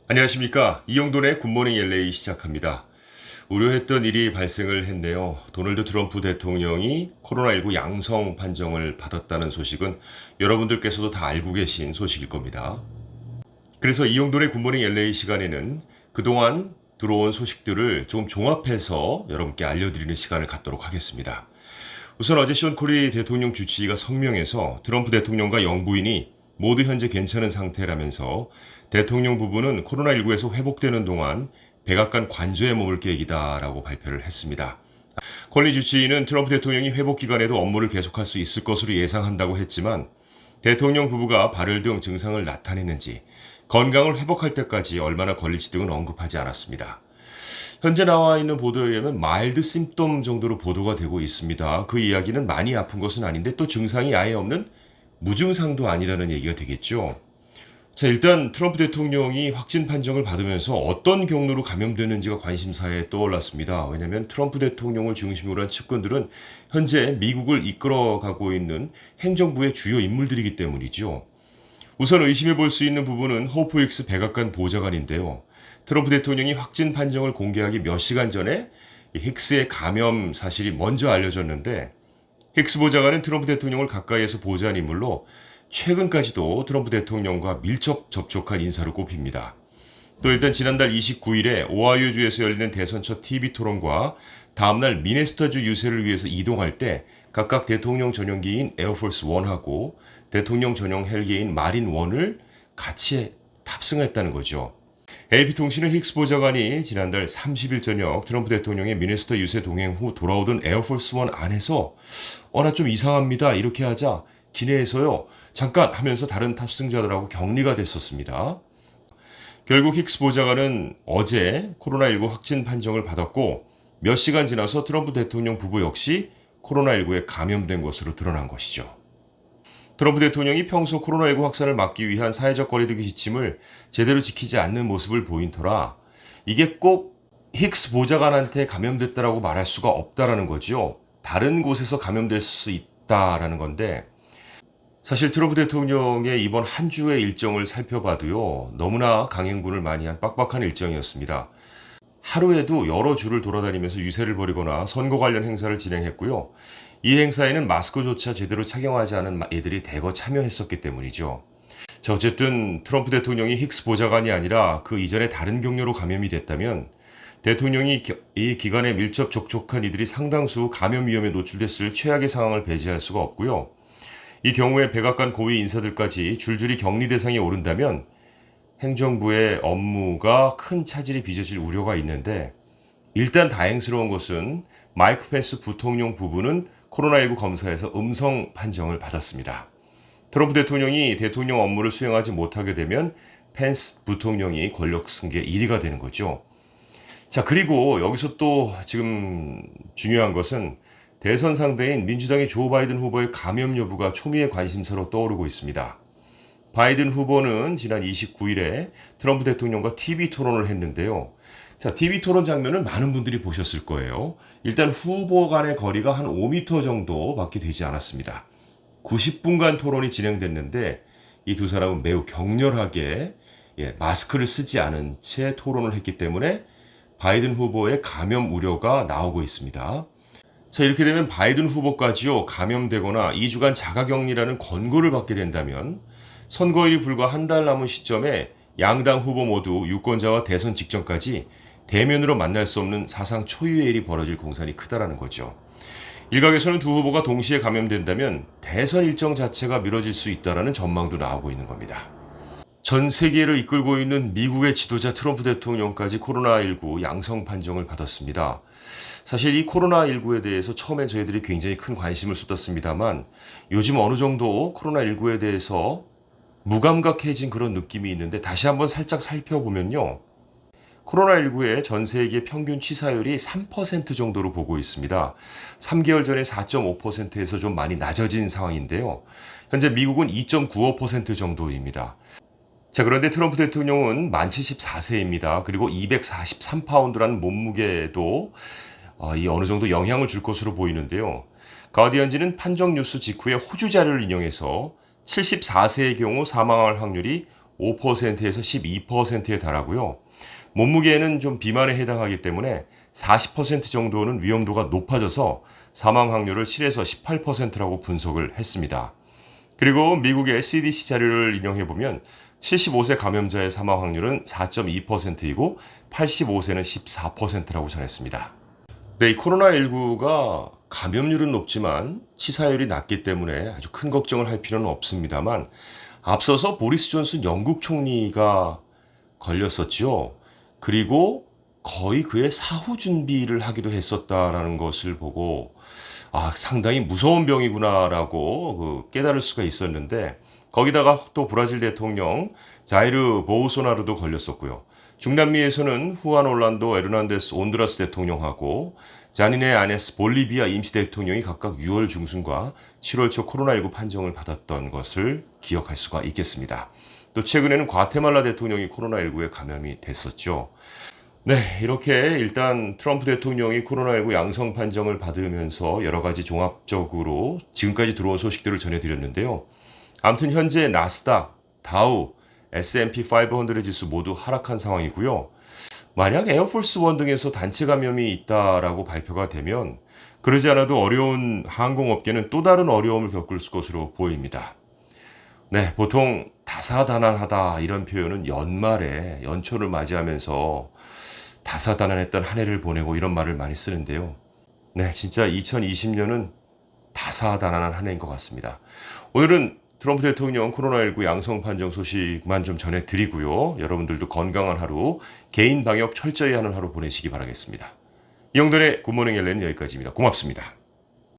안녕하십니까. 이영돈의 굿모닝 LA 시작합니다. 우려했던 일이 발생을 했네요. 도널드 트럼프 대통령이 코로나19 양성 판정을 받았다는 소식은 여러분들께서도 다 알고 계신 소식일 겁니다. 그래서 이영돈의 굿모닝 LA 시간에는 그동안 들어온 소식들을 좀 종합해서 여러분께 알려드리는 시간을 갖도록 하겠습니다. 우선 어제 션 코리 대통령 주치의가 성명에서 트럼프 대통령과 영부인이 모두 현재 괜찮은 상태라면서 대통령 부부는 코로나19에서 회복되는 동안 백악관 관저에 머물 계획이다라고 발표를 했습니다. 콜리 주치의는 트럼프 대통령이 회복 기간에도 업무를 계속할 수 있을 것으로 예상한다고 했지만 대통령 부부가 발열 등 증상을 나타내는지 건강을 회복할 때까지 얼마나 걸릴지 등은 언급하지 않았습니다. 현재 나와 있는 보도에 의하면 마일드 심톰 정도로 보도가 되고 있습니다. 그 이야기는 많이 아픈 것은 아닌데 또 증상이 아예 없는 무증상도 아니라는 얘기가 되겠죠. 자, 일단 트럼프 대통령이 확진 판정을 받으면서 어떤 경로로 감염되는지가 관심사에 떠올랐습니다. 왜냐하면 트럼프 대통령을 중심으로 한 측근들은 현재 미국을 이끌어가고 있는 행정부의 주요 인물들이기 때문이죠. 우선 의심해 볼 수 있는 부분은 호프 힉스 백악관 보좌관인데요. 트럼프 대통령이 확진 판정을 공개하기 몇 시간 전에 힉스의 감염 사실이 먼저 알려졌는데 힉스 보좌관은 트럼프 대통령을 가까이에서 보좌한 인물로 최근까지도 트럼프 대통령과 밀접 접촉한 인사로 꼽힙니다. 또 일단 지난달 29일에 오하이오주에서 열리는 대선 첫 TV 토론과 다음날 미네소타주 유세를 위해서 이동할 때 각각 대통령 전용기인 에어포스 1하고 대통령 전용 헬기인 마린 1을 같이 탑승했다는 거죠. AP통신은 힉스 보좌관이 지난달 30일 저녁 트럼프 대통령의 미네소타 유세 동행 후 돌아오던 에어포스 1 안에서 나 좀 이상합니다. 이렇게 하자 기내에서요. 잠깐 하면서 다른 탑승자들하고 격리가 됐었습니다. 결국 힉스 보좌관은 어제 코로나19 확진 판정을 받았고 몇 시간 지나서 트럼프 대통령 부부 역시 코로나19에 감염된 것으로 드러난 것이죠. 트럼프 대통령이 평소 코로나19 확산을 막기 위한 사회적 거리두기 지침을 제대로 지키지 않는 모습을 보인 터라 이게 꼭 힉스 보좌관한테 감염됐다라고 말할 수가 없다라는 거죠. 다른 곳에서 감염될 수 있다라는 건데 사실 트럼프 대통령의 이번 한 주의 일정을 살펴봐도요. 너무나 강행군을 많이 한 빡빡한 일정이었습니다. 하루에도 여러 주를 돌아다니면서 유세를 벌이거나 선거 관련 행사를 진행했고요. 이 행사에는 마스크조차 제대로 착용하지 않은 애들이 대거 참여했었기 때문이죠. 자, 어쨌든 트럼프 대통령이 힉스 보좌관이 아니라 그 이전에 다른 경로로 감염이 됐다면 대통령이 이 기간에 밀접 접촉한 이들이 상당수 감염 위험에 노출됐을 최악의 상황을 배제할 수가 없고요. 이 경우에 백악관 고위 인사들까지 줄줄이 격리 대상에 오른다면 행정부의 업무가 큰 차질이 빚어질 우려가 있는데 일단 다행스러운 것은 마이크 펜스 부통령 부부는 코로나19 검사에서 음성 판정을 받았습니다. 트럼프 대통령이 대통령 업무를 수행하지 못하게 되면 펜스 부통령이 권력 승계 1위가 되는 거죠. 자, 그리고 여기서 또 지금 중요한 것은 대선 상대인 민주당의 조 바이든 후보의 감염 여부가 초미의 관심사로 떠오르고 있습니다. 바이든 후보는 지난 29일에 트럼프 대통령과 TV 토론을 했는데요. 자, TV 토론 장면을 많은 분들이 보셨을 거예요. 일단 후보 간의 거리가 한 5m 정도밖에 되지 않았습니다. 90분간 토론이 진행됐는데 이 두 사람은 매우 격렬하게 마스크를 쓰지 않은 채 토론을 했기 때문에 바이든 후보의 감염 우려가 나오고 있습니다. 자, 이렇게 되면 바이든 후보까지요, 감염되거나 2주간 자가격리라는 권고를 받게 된다면 선거일이 불과 한 달 남은 시점에 양당 후보 모두 유권자와 대선 직전까지 대면으로 만날 수 없는 사상 초유의 일이 벌어질 공산이 크다라는 거죠. 일각에서는 두 후보가 동시에 감염된다면 대선 일정 자체가 미뤄질 수 있다라는 전망도 나오고 있는 겁니다. 전 세계를 이끌고 있는 미국의 지도자 트럼프 대통령까지 코로나19 양성 판정을 받았습니다. 사실 이 코로나19에 대해서 처음엔 저희들이 굉장히 큰 관심을 쏟았습니다만 요즘 어느 정도 코로나19에 대해서 무감각해진 그런 느낌이 있는데 다시 한번 살짝 살펴보면요. 코로나19의 전 세계 평균 치사율이 3% 정도로 보고 있습니다. 3개월 전에 4.5%에서 좀 많이 낮아진 상황인데요. 현재 미국은 2.95% 정도입니다. 자, 그런데 트럼프 대통령은 만 74세입니다. 그리고 243파운드라는 몸무게도 이 어느 정도 영향을 줄 것으로 보이는데요. 가디언지는 판정 뉴스 직후에 호주 자료를 인용해서 74세의 경우 사망할 확률이 5%에서 12%에 달하고요. 몸무게는 좀 비만에 해당하기 때문에 40% 정도는 위험도가 높아져서 사망 확률을 7에서 18%라고 분석을 했습니다. 그리고 미국의 CDC 자료를 인용해 보면 75세 감염자의 사망 확률은 4.2%이고 85세는 14%라고 전했습니다. 네, 이 코로나19가 감염률은 높지만 치사율이 낮기 때문에 아주 큰 걱정을 할 필요는 없습니다만 앞서서 보리스 존슨 영국 총리가 걸렸었죠. 그리고 거의 그의 사후 준비를 하기도 했었다라는 것을 보고 상당히 무서운 병이구나라고 깨달을 수가 있었는데 거기다가 또 브라질 대통령 자이르 보우소나루도 걸렸었고요. 중남미에서는 후안 올란도 에르난데스 온두라스 대통령하고 자니네 아네스 볼리비아 임시 대통령이 각각 6월 중순과 7월 초 코로나19 판정을 받았던 것을 기억할 수가 있겠습니다. 또 최근에는 과테말라 대통령이 코로나19에 감염이 됐었죠. 네, 이렇게 일단 트럼프 대통령이 코로나19 양성 판정을 받으면서 여러 가지 종합적으로 지금까지 들어온 소식들을 전해드렸는데요. 아무튼 현재 나스닥, 다우, S&P 500 지수 모두 하락한 상황이고요. 만약 에어포스 원 등에서 단체 감염이 있다라고 발표가 되면 그러지 않아도 어려운 항공업계는 또 다른 어려움을 겪을 것으로 보입니다. 네, 보통 다사다난하다 이런 표현은 연말에 연초를 맞이하면서 다사다난했던 한 해를 보내고 이런 말을 많이 쓰는데요. 네, 진짜 2020년은 다사다난한 한 해인 것 같습니다. 오늘은 트럼프 대통령 코로나19 양성 판정 소식만 좀 전해드리고요. 여러분들도 건강한 하루, 개인 방역 철저히 하는 하루 보내시기 바라겠습니다. 이영돈의 굿모닝 엘레는 여기까지입니다. 고맙습니다.